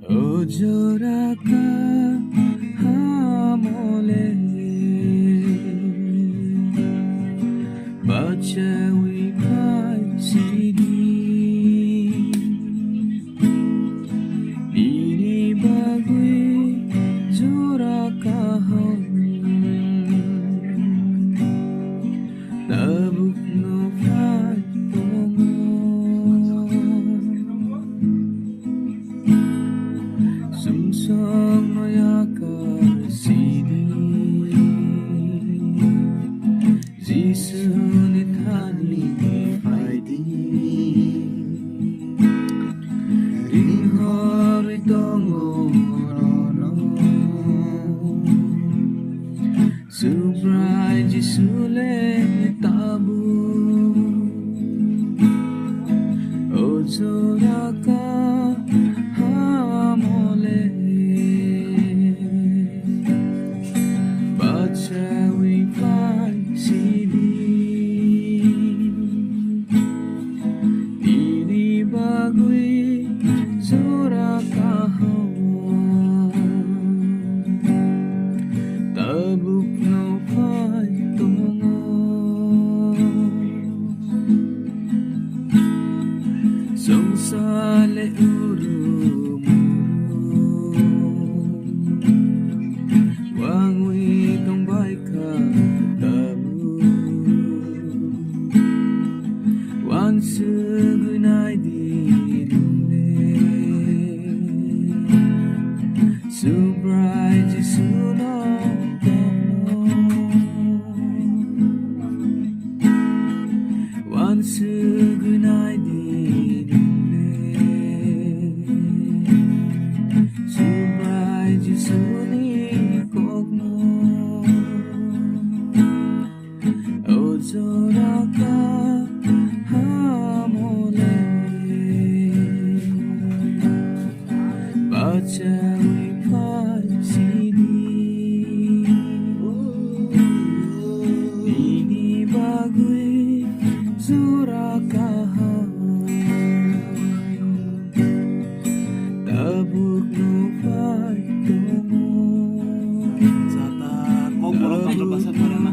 Ojoraka hamole baca wipai sidi ini bagui joraka ham tabuk no fai tongo sungsang mayaka sidi Jisu ni thani faidi ringhori tongo rono subrai Jisu le tabu ojoraka hamole baca wipai sidi ini bagui joraka tabuk no fai tongo songsale uru wangwi tong baika tabu wan sugunai dinle subrai Jisu no tono wan sugunai dinle subrai Jisu ni kokno ojoraka hamole baca wipai sidi ini bagui joraka tabuk no fai tongo Sa ta kog mo lang pang labasan pa rin na.